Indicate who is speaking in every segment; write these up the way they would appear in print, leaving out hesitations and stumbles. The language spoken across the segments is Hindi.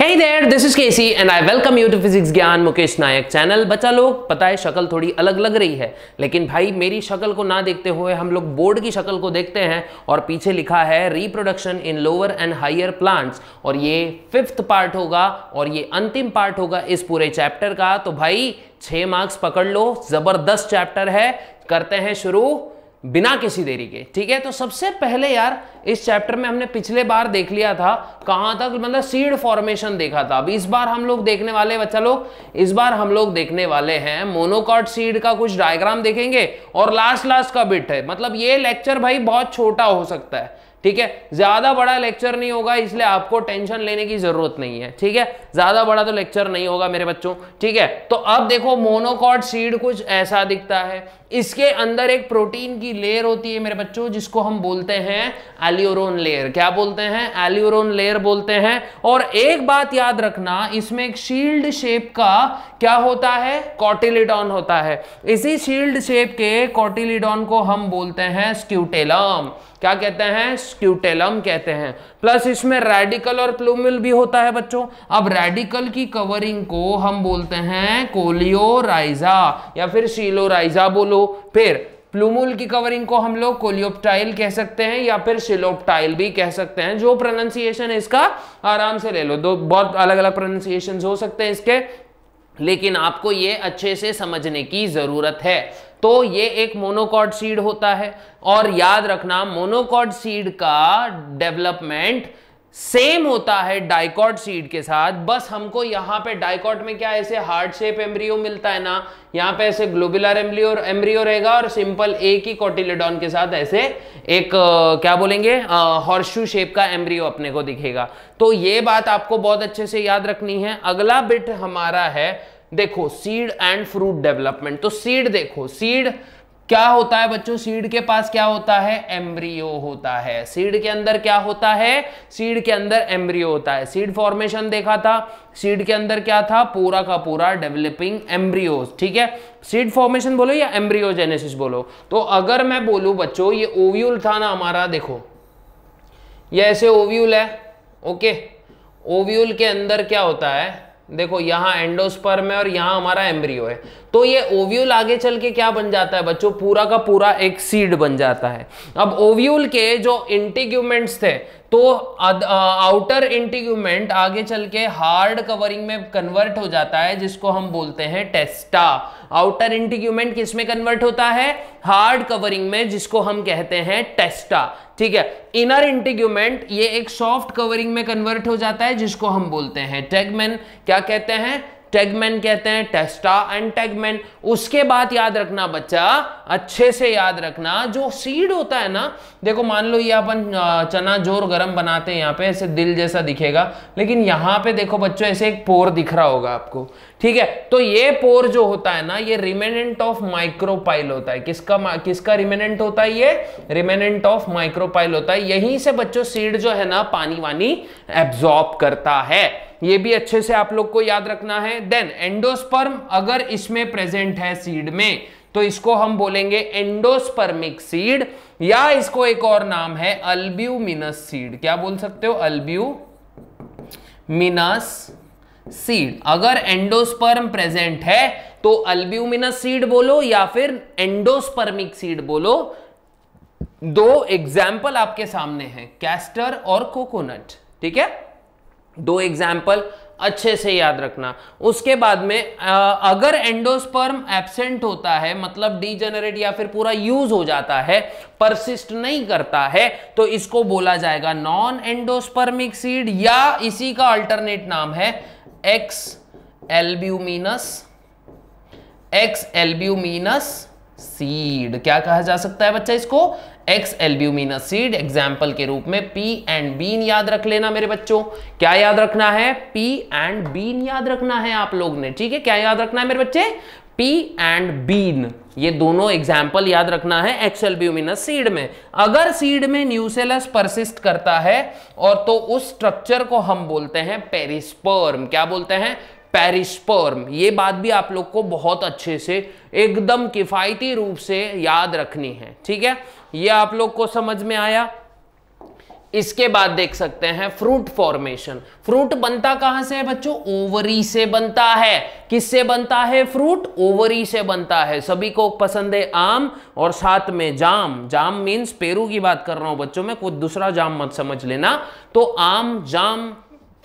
Speaker 1: Hey there, this is Casey and I welcome you to physics ज्ञान मुकेश नायक चैनल। बच्चा लोग, पता है शक्ल थोड़ी अलग लग रही है, लेकिन भाई मेरी शक्ल को ना देखते हुए हम लोग बोर्ड की शक्ल को देखते हैं और पीछे लिखा है reproduction in lower and higher plants, और ये 5th पार्ट होगा और ये अंतिम पार्ट होगा इस पूरे चैप्टर का। तो भाई 6 मार्क्स पकड़ लो, जबरदस्त चैप्टर है। करते हैं शुरू बिना किसी देरी के, ठीक है। तो सबसे पहले यार इस चैप्टर में हमने पिछले बार देख लिया था कहां तक, मतलब सीड फॉर्मेशन देखा था। अब इस बार हम लोग देखने वाले बच्चा लोग, इस बार हम लोग देखने वाले हैं मोनोकॉट सीड का कुछ डायग्राम देखेंगे और लास्ट का बिट है। मतलब ये लेक्चर भाई बहुत छोटा हो सकता है, ठीक है, ज्यादा बड़ा लेक्चर नहीं होगा, इसलिए आपको टेंशन लेने की जरूरत नहीं है, ठीक है। ज्यादा बड़ा तो लेक्चर नहीं होगा मेरे बच्चों, ठीक है। तो अब देखो मोनोकॉट सीड कुछ ऐसा दिखता है। इसके अंदर एक प्रोटीन की लेयर होती है मेरे बच्चों, जिसको हम बोलते हैं एल्यूरोन लेयर। क्या बोलते हैं? एल्यूरोन लेयर बोलते हैं। और एक बात याद रखना, इसमें एक शील्ड शेप का क्या होता है? कॉटिलिडॉन होता है। इसी शील्ड शेप के कॉटिलिडॉन को हम बोलते हैं स्क्यूटेलम। क्या कहते हैं? स्क्यूटेलम कहते हैं। प्लस इसमें रेडिकल और प्लूमल भी होता है बच्चों। अब रेडिकल की कवरिंग को हम बोलते हैं कोलियोराइजा या फिर शिलोराइजा बोलो। फिर प्लूमल की कवरिंग को हम लोग कोलियोप्टाइल कह सकते हैं या फिर शिलोप्टाइल भी कह सकते हैं। जो प्रोनाउंसिएशन है इसका आराम से ले लो, दो बहुत अलग अलग प्रोनाउंसिएशन हो सकते हैं इसके, लेकिन आपको ये अच्छे से समझने की जरूरत है। तो ये एक मोनोकॉट सीड होता है, और याद रखना मोनोकॉट सीड का डेवलपमेंट सेम होता है डाइकॉट सीड के साथ। बस हमको यहाँ पे डाइकॉट में क्या ऐसे हार्ट शेप एम्ब्रियो मिलता है ना, यहाँ पे ऐसे ग्लोबुलर एम्ब्रियो रहेगा और सिंपल एक ही कोटिलिडॉन के साथ ऐसे एक क्या बोलेंगे हॉर्सशू शेप का एम्ब्रियो अपने को दिखेगा। तो ये बात आपको बहुत अच्छे से याद रखनी है। अगला बिट हमारा है, देखो सीड एंड फ्रूट डेवलपमेंट। तो सीड देखो, सीड क्या होता है बच्चों? सीड के पास क्या होता है? एम्ब्रियो होता है। सीड के अंदर क्या होता है? सीड के अंदर एम्ब्रियो होता है। सीड फॉर्मेशन देखा था, सीड के अंदर क्या था? पूरा का पूरा डेवलपिंग एम्ब्रियोज, ठीक है। सीड फॉर्मेशन बोलो या एम्ब्रियोजेनेसिस बोलो। तो अगर मैं बोलूं बच्चों ये ओव्यूल था ना हमारा, देखो ये ऐसे ओव्यूल है, ओके। ओव्यूल के अंदर क्या होता है? देखो यहाँ एंडोस्पर्म है और यहाँ हमारा एम्ब्रियो है। तो ये ओव्यूल आगे चल के क्या बन जाता है बच्चों? पूरा का पूरा एक सीड बन जाता है। अब ओव्यूल के जो इंटीग्यूमेंट्स थे, तो आउटर इंटीग्यूमेंट आगे चल के हार्ड कवरिंग में कन्वर्ट हो जाता है, जिसको हम बोलते हैं टेस्टा। आउटर इंटीग्यूमेंट किस में कन्वर्ट होता है? हार्ड कवरिंग में, जिसको हम कहते हैं टेस्टा, ठीक है। इनर इंटीग्यूमेंट ये एक सॉफ्ट कवरिंग में कन्वर्ट हो जाता है, जिसको हम बोलते हैं टेगमेन। क्या कहते हैं? टेगमेन कहते हैं, टेस्टा एंड टेगमेन। उसके बाद याद रखना बच्चा, अच्छे से याद रखना, जो सीड होता है ना, देखो मान लो ये अपन चना जोर गरम बनाते हैं, यहाँ पे ऐसे दिल जैसा दिखेगा, लेकिन यहाँ पे देखो बच्चों ऐसे एक पोर दिख रहा होगा आपको, ठीक है। तो ये पोर जो होता है ना, ये रिमेनेंट ऑफ माइक्रोपाइल होता है। किसका रिमेनेंट होता है? ये रिमेनेंट ऑफ माइक्रोपाइल होता है। यहीं से बच्चों सीड जो है ना पानी वानी एब्जॉर्ब करता है। ये भी अच्छे से आप लोग को याद रखना है। देन एंडोस्पर्म अगर इसमें प्रेजेंट है सीड में, तो इसको हम बोलेंगे एंडोस्पर्मिक सीड, या इसको एक और नाम है अल्ब्यूमिनस सीड। क्या बोल सकते हो? Albuminous seed. अगर एंडोस्पर्म प्रेजेंट है तो अल्ब्यूमिनस सीड बोलो या फिर एंडोस्पर्मिक सीड बोलो। दो एग्जाम्पल आपके सामने हैं, कैस्टर और कोकोनट, ठीक है। दो एग्जाम्पल अच्छे से याद रखना। उसके बाद में अगर एंडोस्पर्म एब्सेंट होता है, मतलब डीजेनरेट या फिर पूरा यूज हो जाता है, परसिस्ट नहीं करता है, तो इसको बोला जाएगा नॉन एंडोस्पर्मिक सीड, या इसी का अल्टरनेट नाम है एक्स एल्ब्यूमिनस सीड। क्या कहा जा सकता है बच्चा इसको? X albuminous seed. एग्जाम्पल के रूप में पी एंड बीन याद रख लेना मेरे बच्चों। क्या याद रखना है? पी एंड बीन याद रखना है आप लोग ने, ठीक है। क्या याद रखना है मेरे बच्चे? पी एंड बीन, ये दोनों एग्जाम्पल याद रखना है एक्स एल्ब्यूमिनस सीड में। अगर सीड में न्यूसेलस परसिस्ट करता है और तो उस स्ट्रक्चर को हम बोलते हैं पेरिस्पर्म। क्या बोलते हैं? पेरिस्पर्म। ये बात भी आप लोग को बहुत अच्छे से एकदम किफायती रूप से याद रखनी है, ठीक है। ये आप लोग को समझ में आया? इसके बाद देख सकते हैं फ्रूट फॉर्मेशन। फ्रूट बनता कहां से है बच्चों? ओवरी से बनता है। किससे बनता है फ्रूट? ओवरी से बनता है। सभी को पसंद है आम और साथ में जाम। जाम मीन्स पेरू की बात कर रहा हूं बच्चों, में कोई दूसरा जाम मत समझ लेना। तो आम, जाम,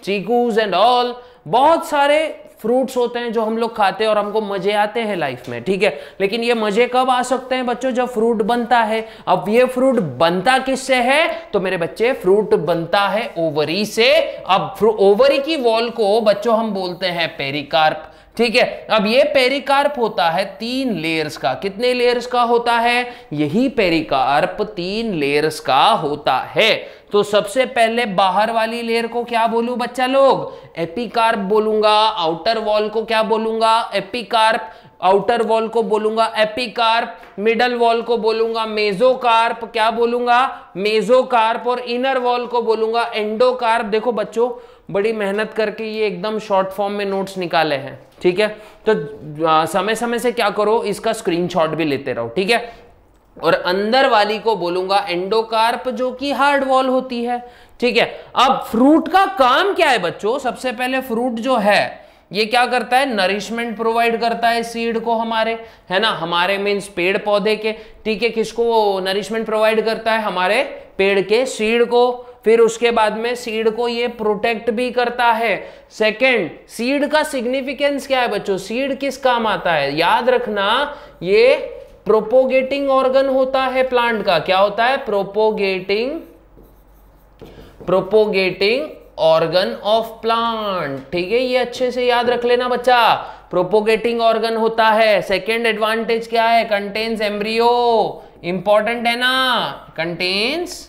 Speaker 1: चीकूज एंड ऑल, बहुत सारे फ्रूट्स होते हैं जो हम लोग खाते हैं और हमको मजे आते हैं लाइफ में, ठीक है। लेकिन ये मजे कब आ सकते हैं बच्चों? जब फ्रूट बनता है। अब ये फ्रूट बनता किससे है? तो मेरे बच्चे फ्रूट बनता है ओवरी से। अब ओवरी की वॉल को बच्चों हम बोलते हैं पेरिकार्प, ठीक है। अब ये पेरिकार्प होता है 3 लेयर्स का। कितने लेयर्स का होता है? यही पेरिकार्प 3 लेयर्स का होता है। तो सबसे पहले बाहर वाली लेयर को क्या बोलूं बच्चा लोग? एपिकार्प बोलूंगा। आउटर वॉल को क्या बोलूंगा? एपिकार्प। आउटर वॉल को बोलूंगा एपिकार्प। मिडल वॉल को बोलूंगा मेसोकार्प। क्या बोलूंगा? मेसोकार्प। और इनर वॉल को बोलूंगा एंडोकार्प। देखो बच्चों, बड़ी मेहनत करके ये एकदम शॉर्ट फॉर्म में नोट्स निकाले हैं, ठीक है। तो समय समय से क्या करो, इसका स्क्रीनशॉट भी लेते रहो, ठीक है। और अंदर वाली को बोलूंगा एंडोकार्प, जो कि हार्ड वॉल होती है, ठीक है। अब फ्रूट का काम क्या है बच्चों? सबसे पहले फ्रूट जो है ये क्या करता है? नरिशमेंट प्रोवाइड करता है सीड को हमारे, है ना। हमारे मीन्स पेड़ पौधे के, ठीक है। किसको नरिशमेंट प्रोवाइड करता है? हमारे पेड़ के सीड को। फिर उसके बाद में सीड को ये प्रोटेक्ट भी करता है। सेकंड, सीड का सिग्निफिकेंस क्या है बच्चों? सीड किस काम आता है? याद रखना, ये प्रोपोगेटिंग ऑर्गन होता है प्लांट का। क्या होता है? प्रोपोगेटिंग ऑर्गन ऑफ प्लांट, ठीक है। ये अच्छे से याद रख लेना बच्चा, प्रोपोगेटिंग ऑर्गन होता है। सेकेंड एडवांटेज क्या है? Contains embryo. इंपॉर्टेंट है ना, कंटेन्स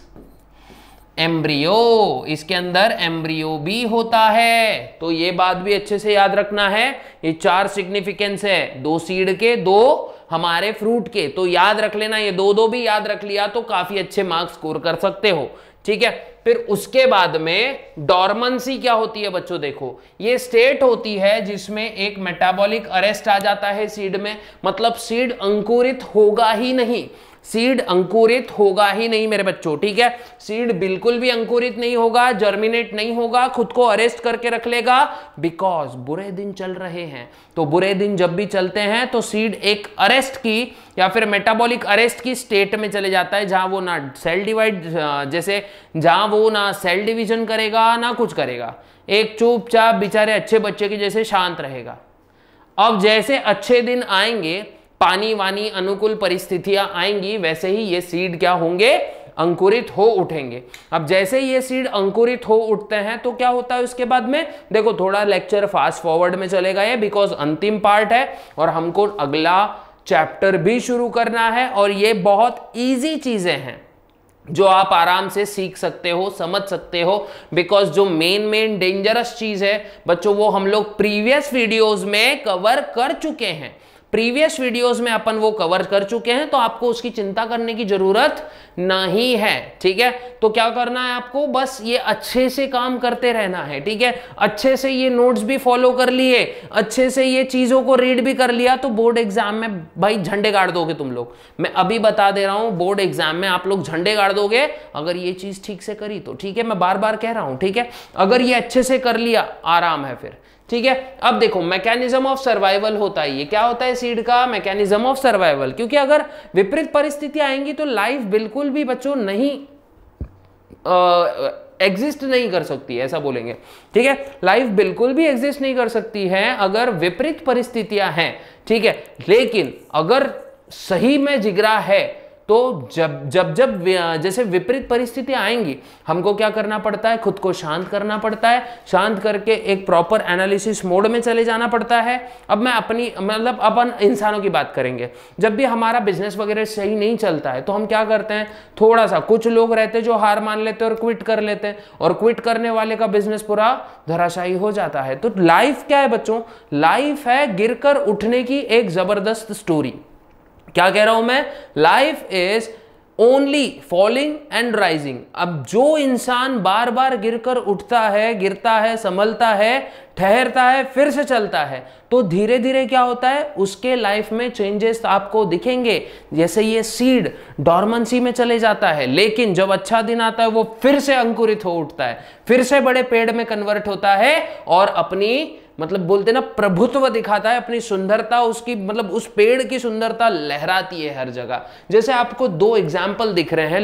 Speaker 1: एम्ब्रियो। इसके अंदर एम्ब्रियो भी होता है, तो ये बात भी अच्छे से याद रखना है। ये 4 सिग्निफिकेंस है, 2 सीड के, 2 हमारे फ्रूट के। तो याद रख लेना, ये 2 भी याद रख लिया तो काफी अच्छे मार्क्स स्कोर कर सकते हो, ठीक है। फिर उसके बाद में डॉर्मेंसी क्या होती है बच्चों? देखो, ये स्टेट होती है जिसमें एक मेटाबॉलिक अरेस्ट आ जाता है सीड में। मतलब सीड अंकुरित होगा ही नहीं, सीड अंकुरित होगा ही नहीं मेरे बच्चों, ठीक है। सीड बिल्कुल भी अंकुरित नहीं होगा, जर्मिनेट नहीं होगा, खुद को अरेस्ट करके रख लेगा, बिकॉज बुरे दिन चल रहे हैं। तो बुरे दिन जब भी चलते हैं तो सीड एक अरेस्ट की या फिर मेटाबॉलिक अरेस्ट की स्टेट में चले जाता है, जहां वो ना सेल डिवाइड, जैसे जहां वो ना सेल डिवीजन करेगा ना कुछ करेगा, एक चुपचाप बेचारे अच्छे बच्चे के जैसे शांत रहेगा। अब जैसे अच्छे दिन आएंगे, पानी वानी अनुकूल परिस्थितियां आएंगी, वैसे ही ये सीड क्या होंगे? अंकुरित हो उठेंगे। अब जैसे ये सीड अंकुरित हो उठते हैं तो क्या होता है उसके बाद में? देखो, थोड़ा लेक्चर फास्ट फॉरवर्ड में चलेगा ये, बिकॉज अंतिम पार्ट है और हमको अगला चैप्टर भी शुरू करना है। और ये बहुत इजी चीजें हैं जो आप आराम से सीख सकते हो, समझ सकते हो, बिकॉज जो मेन डेंजरस चीज है बच्चों, वो हम लोग प्रीवियस वीडियोस में कवर कर चुके हैं। प्रीवियस वीडियोस में अपन वो कवर कर चुके हैं, तो आपको उसकी चिंता करने की जरूरत नहीं है, ठीक है। तो क्या करना है आपको? बस ये अच्छे से काम करते रहना है, ठीक है। अच्छे से ये नोट्स भी फॉलो कर लिए, अच्छे से ये चीजों को रीड भी कर लिया, तो बोर्ड एग्जाम में भाई झंडे गाड़ दोगे तुम लोग। मैं अभी बता दे रहा हूं, बोर्ड एग्जाम में आप लोग झंडे गाड़ दोगे अगर ये चीज ठीक से करी तो, ठीक है। मैं बार बार कह रहा हूं, ठीक है। अगर ये अच्छे से कर लिया, आराम है फिर, ठीक है। अब देखो, मैकेनिज्म ऑफ सर्वाइवल होता है, ये क्या होता है सीड का? Mechanism of survival. क्योंकि अगर विपरीत परिस्थितियां आएंगी तो लाइफ बिल्कुल भी बच्चों नहीं एग्जिस्ट नहीं कर सकती, ऐसा बोलेंगे, ठीक है। लाइफ बिल्कुल भी एग्जिस्ट नहीं कर सकती है अगर विपरीत परिस्थितियां हैं, ठीक है। लेकिन अगर सही में जिगरा है तो जब जैसे विपरीत परिस्थितियां आएंगी, हमको क्या करना पड़ता है? खुद को शांत करना पड़ता है। शांत करके एक प्रॉपर एनालिसिस मोड में चले जाना पड़ता है। अब मैं अपनी मतलब अपन इंसानों की बात करेंगे, जब भी हमारा बिजनेस वगैरह सही नहीं चलता है तो हम क्या करते हैं? थोड़ा सा, कुछ लोग रहते हैं जो हार मान लेते हैं और क्विट कर लेते हैं, और क्विट करने वाले का बिजनेस पूरा धराशायी हो जाता है। तो लाइफ क्या है बच्चों? लाइफ है गिरकर उठने की एक जबरदस्त स्टोरी। क्या कह रहा हूं मैं? Life is only falling and rising. अब जो इंसान बार बार गिरकर उठता है, गिरता है, संभलता है, ठहरता है, फिर से चलता है, तो धीरे धीरे क्या होता है, उसके लाइफ में चेंजेस आपको दिखेंगे। जैसे ये सीड डॉर्मेंसी में चले जाता है, लेकिन जब अच्छा दिन आता है वो फिर से अंकुरित हो उठता है, फिर से बड़े पेड़ में कन्वर्ट होता है और अपनी मतलब बोलते ना प्रभुत्व दिखाता है, अपनी सुंदरता, उसकी मतलब उस पेड़ की सुंदरता लहराती है हर जगह। जैसे आपको दो एग्जाम्पल दिख रहे हैं,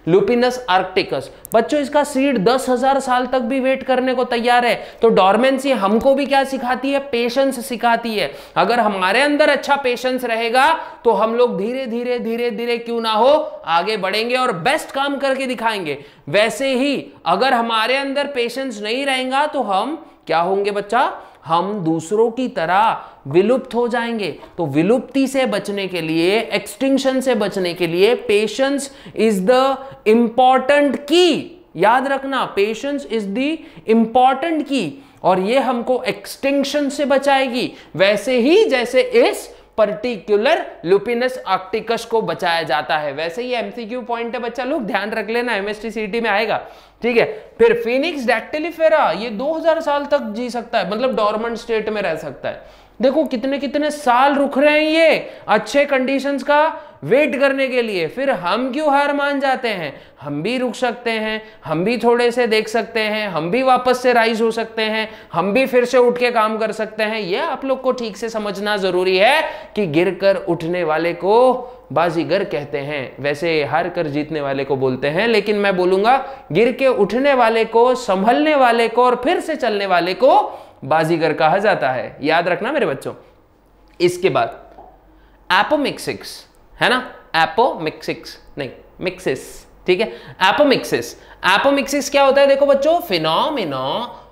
Speaker 1: लुपिनस आर्क्टिकस। बच्चों इसका सीड 10,000 साल तक भी वेट करने को तैयार है। तो डॉर्मेंसी हमको भी क्या सिखाती है, पेशेंस सिखाती है। अगर हमारे अंदर अच्छा पेशेंस रहेगा तो हम लोग धीरे धीरे धीरे धीरे क्यों ना हो आगे बढ़ेंगे और बेस्ट काम करके दिखाएंगे। वैसे ही अगर हमारे अंदर पेशेंस नहीं रहेगा तो हम क्या होंगे बच्चा, हम दूसरों की तरह विलुप्त हो जाएंगे। तो विलुप्ति से बचने के लिए, एक्सटिंक्शन से बचने के लिए पेशेंस इज द इंपॉर्टेंट की। याद रखना, पेशेंस इज द इंपॉर्टेंट की, और ये हमको एक्सटिंक्शन से बचाएगी, वैसे ही जैसे इस पर्टिकुलर लुपिनस आर्क्टिकस को बचाया जाता है। वैसे ही एमसीक्यू पॉइंट है बच्चा, लोग ध्यान रख लेना, एमएसटी सीटी में आएगा, ठीक है। फिर फिनिक्स डैक्टिलिफेरा, ये 2000 साल तक जी सकता है, मतलब डॉर्मेंट स्टेट में रह सकता है। देखो कितने कितने साल रुक रहे हैं ये अच्छे कंडीशंस का वेट करने के लिए। फिर हम क्यों हार मान जाते हैं, हम भी रुक सकते हैं, हम भी थोड़े से देख सकते हैं, हम भी वापस से राइज हो सकते हैं, हम भी फिर से उठ के काम कर सकते हैं। ये आप लोग को ठीक से समझना जरूरी है कि गिरकर उठने वाले को बाजीगर कहते हैं, वैसे हार कर जीतने वाले को बोलते हैं, लेकिन मैं बोलूंगा गिर के उठने वाले को, संभलने वाले को और फिर से चलने वाले को बाजीगर कहा जाता है। याद रखना मेरे बच्चों। इसके बाद एपोमिक्सिस है ना, एपोमिक्सिस नहीं मिक्सिस, ठीक है, एपोमिक्सिस। एपोमिक्सिस क्या होता है देखो बच्चों, phenomena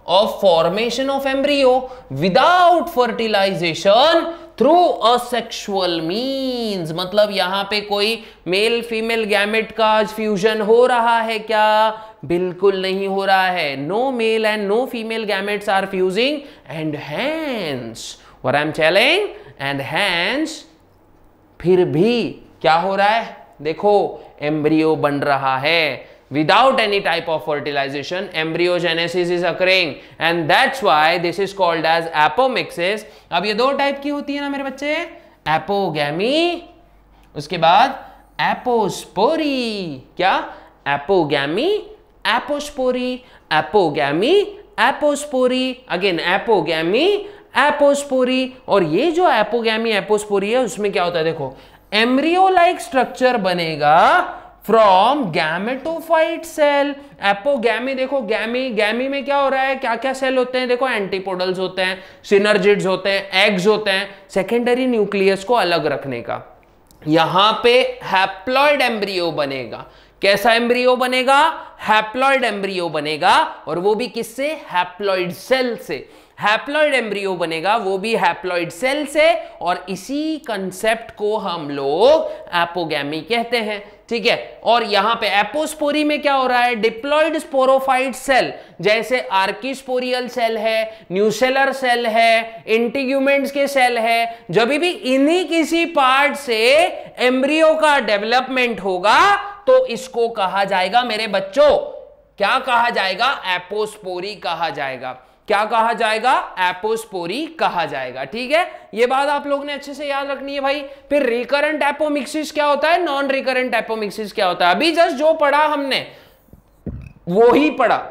Speaker 1: of formation of embryo without fertilization through asexual means. मतलब यहां पे कोई मेल फीमेल गैमेट का फ्यूजन हो रहा है क्या, बिल्कुल नहीं हो रहा है। No male and no female gametes are fusing and hence what I am telling, and hence फिर भी क्या हो रहा है, देखो एम्ब्रियो बन रहा है without any type of fertilization. Embryogenesis is occurring and that's why this is called as apomixis. अब ये दो टाइप की होती है ना मेरे बच्चे, एपोगैमी, उसके बाद एपोस्पोरी। क्या, apogamy, apospory, apogamy, apospory, again apogamy, apospory. और ये जो एपोगैमी एपोस्पोरी है उसमें क्या होता है देखो, एम्ब्रियो लाइक स्ट्रक्चर बनेगा फ्रॉम गैमेटोफाइट सेल। एपोगैमी, देखो गैमी में क्या हो रहा है, क्या क्या सेल होते हैं देखो, एंटीपोडल्स होते हैं, सिनर्जिड्स होते हैं, एग्स होते हैं, सेकेंडरी न्यूक्लियस को अलग रखने का। यहां पे हैप्लॉइड एम्ब्रियो बनेगा। कैसा एम्ब्रियो बनेगा, हैप्लॉइड एम्ब्रियो बनेगा, और वो भी किससे, हैप्लॉइड सेल से। हैप्लॉइड एम्ब्रियो बनेगा वो भी हैप्लॉइड सेल से, और इसी कंसेप्ट को हम लोग एपोगैमी कहते हैं, ठीक है। और यहां पे एपोस्पोरी में क्या हो रहा है, डिप्लॉइड स्पोरोफाइट सेल, जैसे आर्किस्पोरियल सेल है, न्यूसेलर सेल है, इंटीग्यूमेंट्स के सेल है, जब भी इन्हीं किसी पार्ट से एम्ब्रियो का डेवलपमेंट होगा तो इसको कहा जाएगा मेरे बच्चों, क्या कहा जाएगा, एपोस्पोरी कहा जाएगा। क्या कहा जाएगा, एपोस्पोरी कहा जाएगा, ठीक है। ये बात आप लोग ने अच्छे से याद रखनी है भाई। फिर रिकरेंट एपोमिक्सिस क्या होता है, नॉन रिकरेंट एपोमिक्सिस क्या होता है, अभी जस्ट जो पढ़ा हमने वो ही पढ़ा।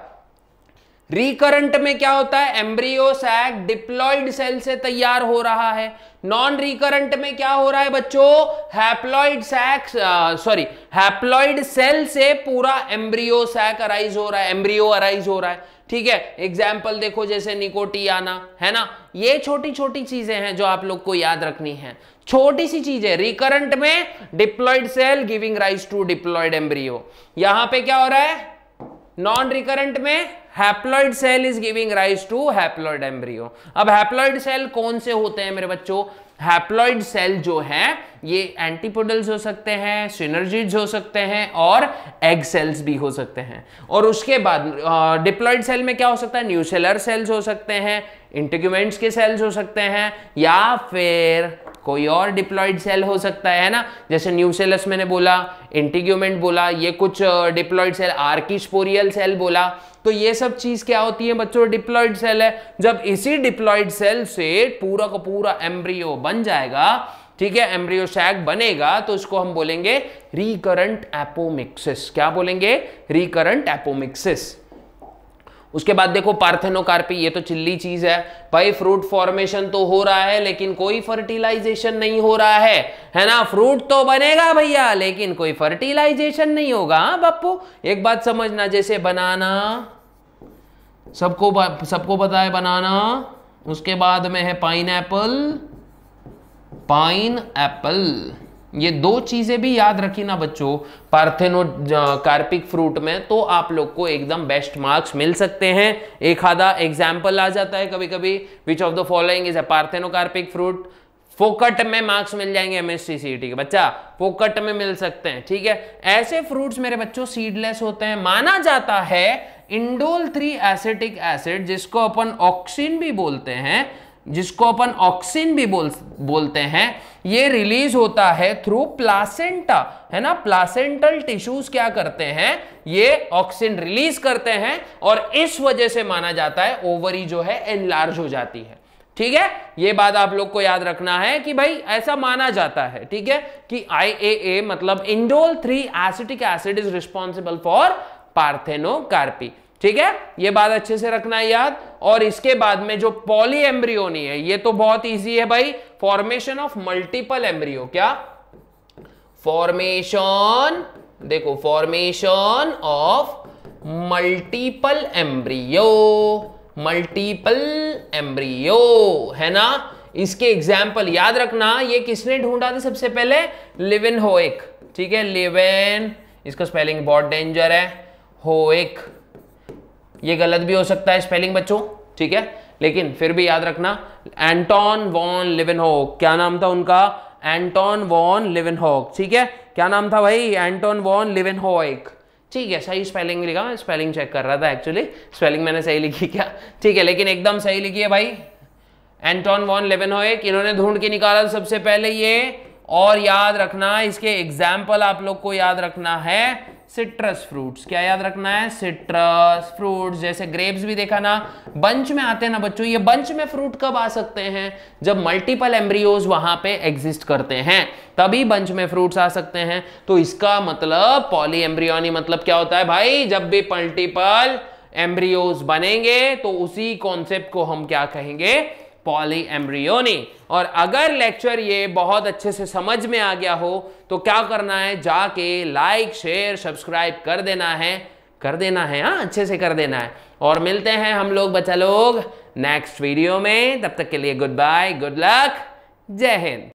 Speaker 1: रिकरेंट में क्या होता है, एम्ब्रियो सैक डिप्लॉइड सेल से तैयार हो रहा है। नॉन रिकरेंट में क्या हो रहा है बच्चों, हैप्लॉइड सेल से पूरा एम्ब्रियो सैक अराइज हो रहा है, एम्ब्रियो अराइज हो रहा है, ठीक है। एग्जाम्पल देखो जैसे निकोटियाना है ना, ये छोटी छोटी चीजें हैं जो आप लोग को याद रखनी है, छोटी सी चीजें। रिकरेंट में diploid cell giving rise to diploid embryo. यहां पे क्या हो रहा है, नॉन रिकरेंट में haploid cell is giving rise to haploid embryo. अब हैप्लॉइड सेल कौन से होते हैं मेरे बच्चों, हैप्लॉइड सेल जो है ये एंटीपोडल्स हो सकते हैं, सिनर्जिड्स हो सकते हैं, और एग सेल्स भी हो सकते हैं। और उसके बाद डिप्लॉइड सेल में क्या हो सकता है, न्यूसेलर सेल्स हो सकते हैं, इंटीग्यूमेंट्स के सेल्स हो सकते हैं, या फिर कोई और डिप्लॉइड सेल हो सकता है ना, जैसे न्यूसेलस मैंने बोला, इंटीग्यूमेंट बोला, ये कुछ डिप्लॉइड सेल, आर्किस्पोरियल सेल बोला, तो ये सब चीज क्या होती है बच्चों, डिप्लॉइड सेल है। जब इसी डिप्लॉइड सेल से पूरा का पूरा एम्ब्रियो बन जाएगा, ठीक है, एम्ब्रियो सैक बनेगा, तो इसको हम बोलेंगे रिकरेंट एपोमिक्सिस। क्या बोलेंगे, रिकरेंट एपोमिक्सिस। उसके बाद देखो पार्थेनोकार्पी, ये तो चिल्ली चीज है भाई, फ्रूट फॉर्मेशन तो हो रहा है लेकिन कोई फर्टिलाइजेशन नहीं हो रहा है ना, फ्रूट तो बनेगा भैया लेकिन कोई फर्टिलाइजेशन नहीं होगा। हाँ बापू, एक बात समझना, जैसे बनाना सबको पता है बनाना, उसके बाद में है पाइनएप्पल, ये दो चीजें भी याद रखी ना बच्चों पार्थेनो कार्पिक फ्रूट में, तो आप लोग को एकदम बेस्ट मार्क्स मिल सकते हैं। एक आधा एग्जाम्पल आ जाता है कभी कभी, which of the following is a parthenocarpic fruit, फोकट में मार्क्स मिल जाएंगे एमएसटी सीईटी के बच्चा, फोकट में मिल सकते हैं, ठीक है। ऐसे फ्रूट्स मेरे बच्चों सीडलेस होते हैं। माना जाता है इंडोल 3 एसिटिक एसिड, जिसको अपन ऑक्सिन भी बोलते हैं, ये रिलीज होता है थ्रू प्लासेंटा, है ना। प्लासेंटल टिश्यूज क्या करते हैं, ये ऑक्सिन रिलीज करते हैं और इस वजह से माना जाता है ओवरी जो है एनलार्ज हो जाती है, ठीक है। ये बात आप लोग को याद रखना है कि भाई ऐसा माना जाता है, ठीक है, कि IAA मतलब indole 3 acetic acid is responsible for parthenocarpy, ठीक है। ये बात अच्छे से रखना है याद। और इसके बाद में जो पॉलीएम्ब्रियोनी है, ये तो बहुत इजी है भाई, फॉर्मेशन ऑफ मल्टीपल एम्ब्रियो। क्या फॉर्मेशन, देखो फॉर्मेशन ऑफ मल्टीपल एम्ब्रियो है ना। इसके एग्जाम्पल याद रखना, ये किसने ढूंढा था सबसे पहले, लिवेनहोइक, ठीक है, लिवेन, इसका स्पेलिंग बहुत डेंजर है, होइक, ये गलत भी हो सकता है स्पेलिंग बच्चों, ठीक है, लेकिन फिर भी याद रखना, एंटोन वॉन लिवेनहोइक, क्या नाम था उनका, एंटोन वॉन लिवेनहोइक, ठीक है, क्या नाम था भाई, एंटोन वॉन लिवेनहोइक, ठीक है, सही स्पेलिंग लिखा, स्पेलिंग चेक कर रहा था एक्चुअली, स्पेलिंग मैंने सही लिखी क्या, ठीक है, लेकिन एकदम सही लिखी है भाई, एंटोन वॉन लिवेनहोइक, इन्होंने ढूंढ के निकाला सबसे पहले ये। और याद रखना इसके एग्जाम्पल आप लोग को याद रखना है सिट्रस फ्रूट्स। क्या याद रखना है, सिट्रस फ्रूट्स, जैसे ग्रेप्स भी देखा ना, बंच में आते हैं ना बच्चों। ये बंच में फ्रूट कब आ सकते हैं, जब मल्टीपल एम्ब्रियोज वहां पे एग्जिस्ट करते हैं, तभी बंच में फ्रूट्स आ सकते हैं। तो इसका मतलब पॉली एम्ब्रियोनी मतलब क्या होता है भाई, जब भी मल्टीपल एम्ब्रियोज बनेंगे तो उसी कॉन्सेप्ट को हम क्या कहेंगे, पॉली एम्ब्रियोनी। और अगर लेक्चर ये बहुत अच्छे से समझ में आ गया हो तो क्या करना है, जाके लाइक शेयर सब्सक्राइब कर देना है, हाँ अच्छे से कर देना है। और मिलते हैं हम लोग बच्चा लोग नेक्स्ट वीडियो में, तब तक के लिए गुड बाय, गुड लक, जय हिंद।